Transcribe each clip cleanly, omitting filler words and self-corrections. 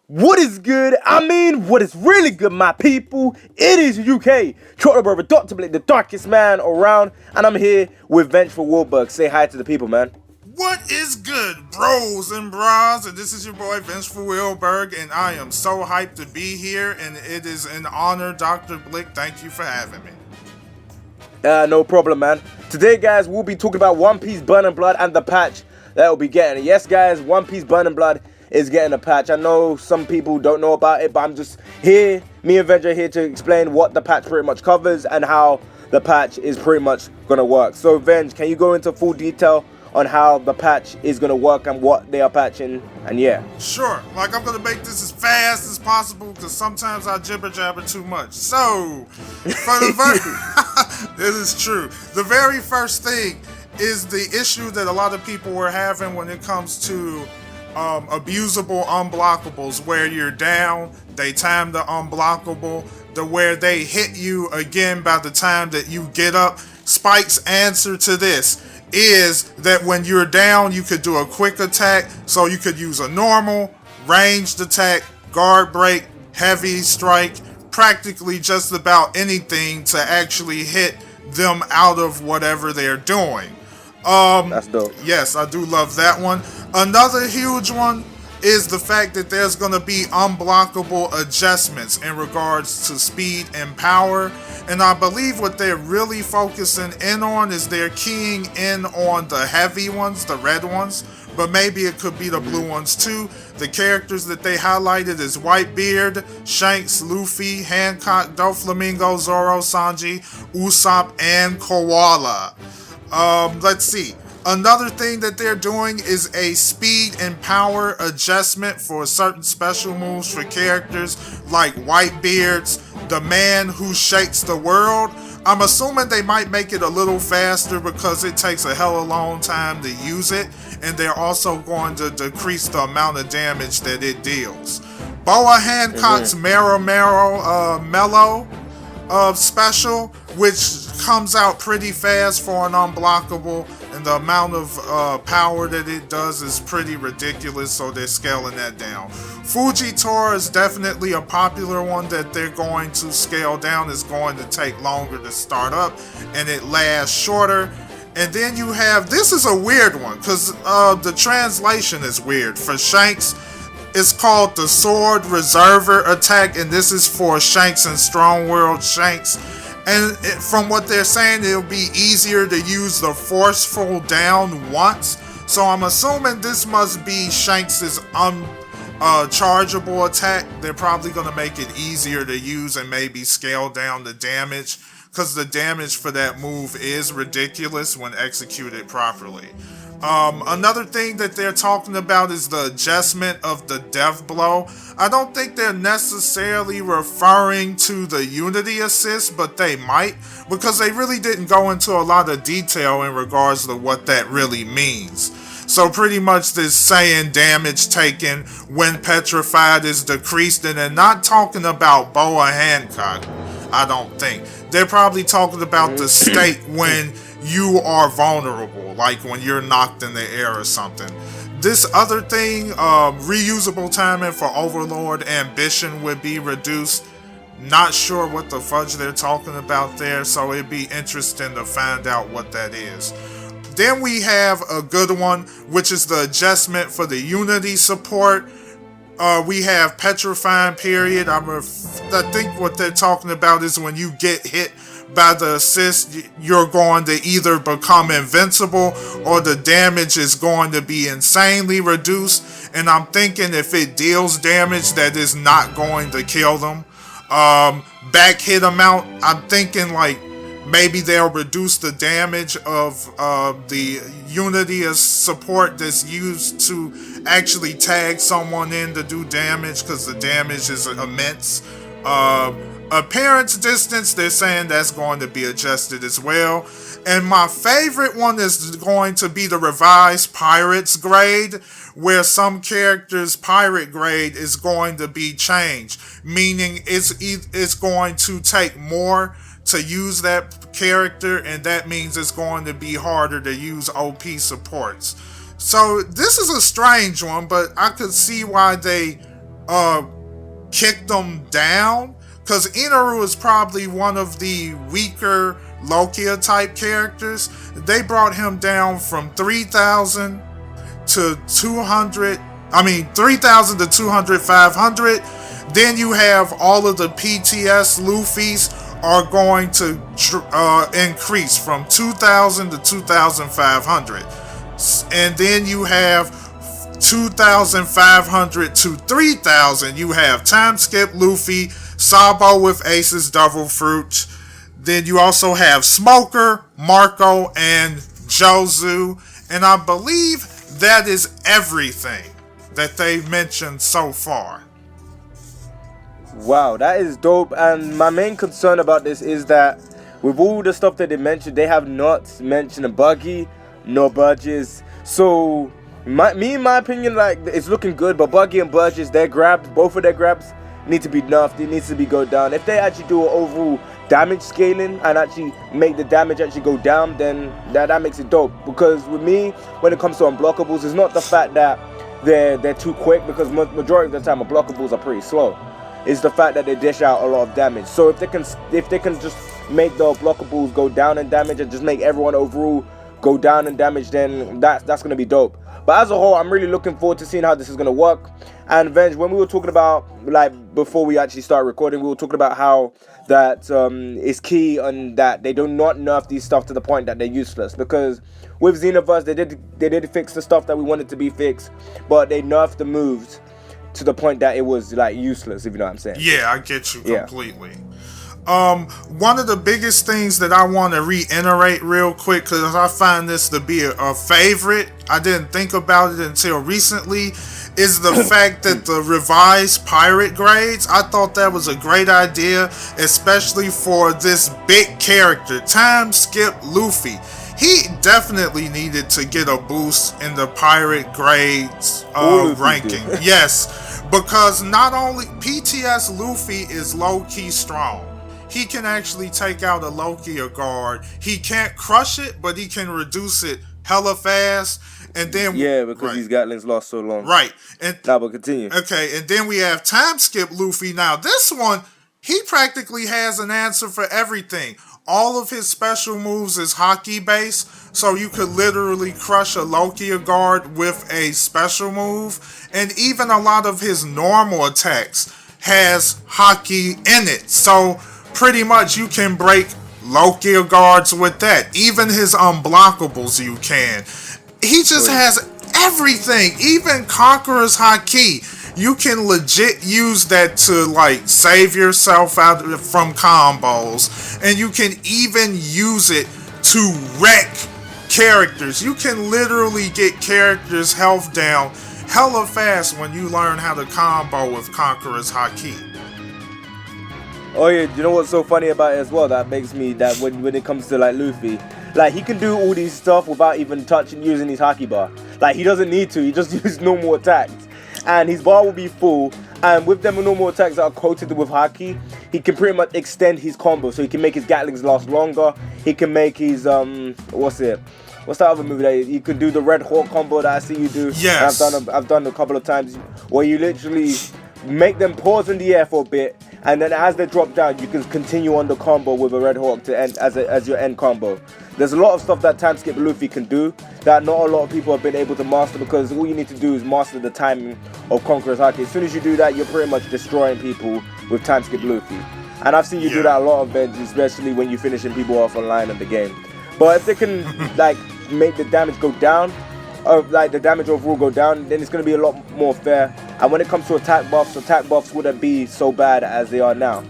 What is good? What is really good, my people? It is UK, Trotterbrother, Dr. Blick, the darkest man around, and I'm here with Vengefulwilberg. Say hi to the people, man. What is good, bros and bras? And this is your boy Vengefulwilberg, and I am so hyped to be here, and it is an honor, Dr. Blick. Thank you for having me. No problem, man. Today, guys, we'll be talking about One Piece Burning Blood and the patch that will be getting. Yes, guys, One Piece Burning Blood is getting a patch. I know some people don't know about it, but I'm just here, me and Venja here to explain what the patch pretty much covers and how the patch is pretty much going to work. So, Venge, can you go into full detail on how the patch is going to work and what they are patching, and yeah. Sure. I'm going to make this as fast as possible because sometimes I jibber jabber too much. So, for the this is true. The very first thing is the issue that a lot of people were having when it comes to abusable unblockables, where you're down, they time the unblockable, where they hit you again by the time that you get up. Spike's answer to this is that when you're down, you could do a quick attack, so you could use a normal, ranged attack, guard break, heavy strike, practically just about anything to actually hit them out of whatever they're doing. That's dope. Yes, I do love that one. Another huge one is the fact that there's going to be unblockable adjustments in regards to speed and power. And I believe what they're really focusing in on is they're keying in on the heavy ones, the red ones, but maybe it could be the blue ones too. The characters that they highlighted is Whitebeard, Shanks, Luffy, Hancock, Doflamingo, Zoro, Sanji, Usopp, and Koala. Let's see. Another thing that they're doing is a speed and power adjustment for certain special moves for characters like Whitebeard's The Man Who Shakes the World. I'm assuming they might make it a little faster because it takes a hella long time to use it, and they're also going to decrease the amount of damage that it deals. Boa Hancock's Marrow Mellow special, which comes out pretty fast for an unblockable, and the amount of power that it does is pretty ridiculous, so they're scaling that down. Fujitora is definitely a popular one that they're going to scale down. It's going to take longer to start up, and it lasts shorter. And then you have, this is a weird one, because the translation is weird. For Shanks, it's called the Sword Reserver Attack, and this is for Shanks and Strong World Shanks. And from what they're saying, it'll be easier to use the Forceful Down once. So I'm assuming this must be Shanks' unchargeable attack. They're probably going to make it easier to use and maybe scale down the damage, because the damage for that move is ridiculous when executed properly. Another thing that they're talking about is the adjustment of the death blow. I don't think they're necessarily referring to the Unity Assist, but they might, because they really didn't go into a lot of detail in regards to what that really means. So pretty much this saying damage taken when petrified is decreased, and they're not talking about Boa Hancock, I don't think. They're probably talking about the state when you are vulnerable, like when you're knocked in the air or something. This other thing, reusable timing for Overlord Ambition would be reduced. Not sure what the fudge they're talking about there, so it'd be interesting to find out what that is. Then we have a good one, which is the adjustment for the Unity support. We have Petrifying Period. I think what they're talking about is when you get hit by the assist, you're going to either become invincible or the damage is going to be insanely reduced. And I'm thinking if it deals damage, that is not going to kill them. Back hit amount, I'm thinking like maybe they'll reduce the damage of the Unity support that's used to actually tag someone in to do damage, because the damage is immense. Appearance distance, they're saying that's going to be adjusted as well. And my favorite one is going to be the revised Pirates grade, where some characters' pirate grade is going to be changed, meaning it's going to take more to use that character, and that means it's going to be harder to use OP supports. So this is a strange one, but I could see why they kicked them down, because Inaru is probably one of the weaker Lokia type characters. They brought him down from 3,000 to 200. 3,000 to 200, 500. Then you have all of the PTS Luffy's are going to increase from 2,000 to 2,500. And then you have 2,500 to 3,000. You have Time Skip Luffy, Sabo with Ace's Devil Fruit. Then you also have Smoker, Marco, and Jozu. And I believe that is everything that they've mentioned so far. Wow, that is dope. And my main concern about this is that with all the stuff that they mentioned, they have not mentioned a Buggy nor Burgess. So in my opinion, like, it's looking good, but Buggy and Burgess, their grabs, both of their grabs need to be nerfed. It needs to be go down. If they actually do an overall damage scaling and actually make the damage actually go down, then that makes it dope. Because with me, when it comes to unblockables, it's not the fact that they're too quick, because majority of the time unblockables are pretty slow. It's the fact that they dish out a lot of damage. So if they can just make the unblockables go down in damage and just make everyone overall go down in damage, then that's gonna be dope. But as a whole, I'm really looking forward to seeing how this is gonna work. And Venge, when we were talking about, like, before we actually start recording, we were talking about how that is key on that they do not nerf these stuff to the point that they're useless. Because with Xenoverse, they did fix the stuff that we wanted to be fixed, but they nerfed the moves to the point that it was, like, useless, if you know what I'm saying. Yeah, I get you completely. One of the biggest things that I want to reiterate real quick, because I find this to be a favorite, I didn't think about it until recently, is the fact that the revised pirate grades, I thought that was a great idea, especially for this big character, Time Skip Luffy. He definitely needed to get a boost in the pirate grades ranking. Yes, because not only PTS Luffy is low-key strong. He can actually take out a Lokia guard. He can't crush it, but he can reduce it hella fast. And then because these Gatlings lost so long. Right. And now but continue. Okay, and then we have Time Skip Luffy. Now this one, he practically has an answer for everything. All of his special moves is hockey based, so you could literally crush a Lokia guard with a special move. And even a lot of his normal attacks has hockey in it. So pretty much you can break Lokia guards with that. Even his unblockables you can. He just has everything. Even Conqueror's Haki. You can legit use that to, like, save yourself out from combos. And you can even use it to wreck characters. You can literally get characters' health down hella fast when you learn how to combo with Conqueror's Haki. Oh yeah, you know what's so funny about it as well? That makes me, that when it comes to, like, Luffy, like, he can do all these stuff without even using his Haki bar. Like, he doesn't need to. He just uses normal attacks, and his bar will be full. And with them normal attacks that are coated with Haki, he can pretty much extend his combo. So he can make his Gatlings last longer. He can make his what's that other move that you could do, the Red Hawk combo that I see you do? Yes. I've done a couple of times where you literally make them pause in the air for a bit, and then as they drop down, you can continue on the combo with a Red Hawk to end as your end combo. There's a lot of stuff that Time Skip Luffy can do that not a lot of people have been able to master, because all you need to do is master the timing of Conqueror's Haki. As soon as you do that, you're pretty much destroying people with Time Skip Luffy. And I've seen you do that a lot of events, especially when you're finishing people off online in the game. But if they can, like, make the damage go down, like the damage overall go down, then it's going to be a lot more fair. And when it comes to attack buffs wouldn't be so bad as they are now.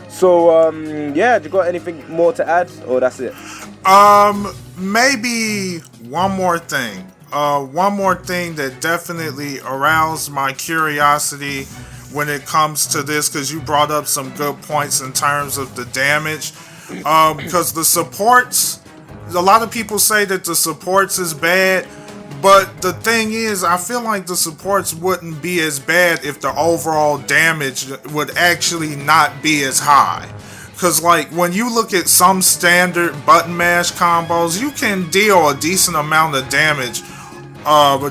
So yeah, do you got anything more to add, or that's it? Maybe one more thing. One more thing that definitely aroused my curiosity when it comes to this, because you brought up some good points in terms of the damage. Because the supports, a lot of people say that the supports is bad, but the thing is, I feel like the supports wouldn't be as bad if the overall damage would actually not be as high. Because, like, when you look at some standard button mash combos, you can deal a decent amount of damage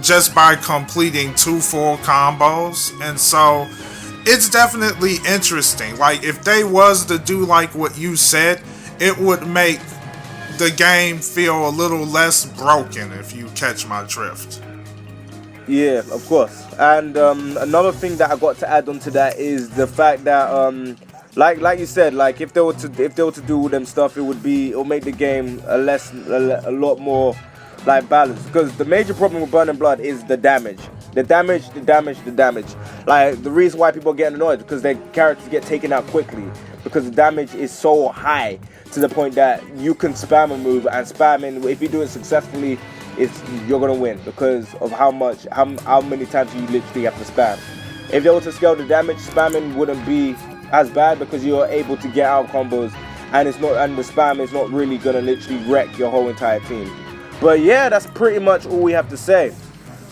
just by completing 2 full combos. And so it's definitely interesting. Like, if they was to do like what you said, it would make the game feel a little less broken, if you catch my drift. Yeah, of course. And another thing that I got to add on to that is the fact that like you said, like if they were to do all them stuff, it'll make the game a lot more like balanced. Because the major problem with Burning Blood is the damage. The damage. Like, the reason why people are getting annoyed because their characters get taken out quickly, because the damage is so high to the point that you can spam a move, and spamming, if you do it successfully, you're gonna win because of how many times you literally have to spam. If they were to scale the damage, spamming wouldn't be as bad because you're able to get out combos, and the spam is not really gonna literally wreck your whole entire team. But yeah, that's pretty much all we have to say.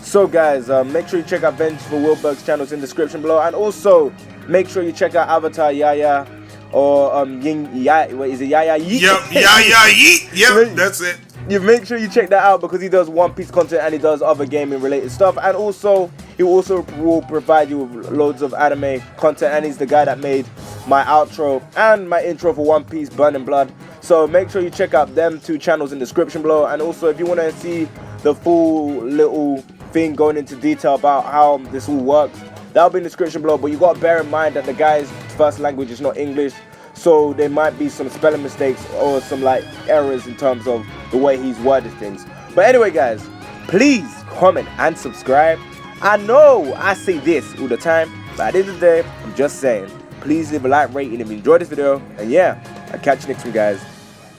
So guys, make sure you check out Vengefulwilberg's channels in the description below, and also make sure you check out Avataryaya or is it Yaya Yeet? Yep, Yaya Yeet. Yep, that's it. You make sure you check that out because he does One Piece content and he does other gaming related stuff, and also he also will provide you with loads of anime content, and he's the guy that made my outro and my intro for One Piece Burning Blood. So make sure you check out them two channels in the description below, and also if you want to see the full little thing going into detail about how this all works, that'll be in the description below. But you got to bear in mind that the guy's first language is not English, so there might be some spelling mistakes or some like errors in terms of the way he's worded things. But anyway guys, please comment and subscribe. I know I say this all the time, but at the end of the day, I'm just saying, please leave a like, rating if you enjoyed this video, and yeah, I'll catch you next one guys.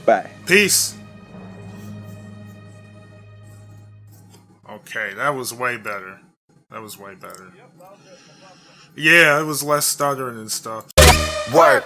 Bye. Peace. Okay, that was way better. Yeah, it was less stuttering and stuff. Work.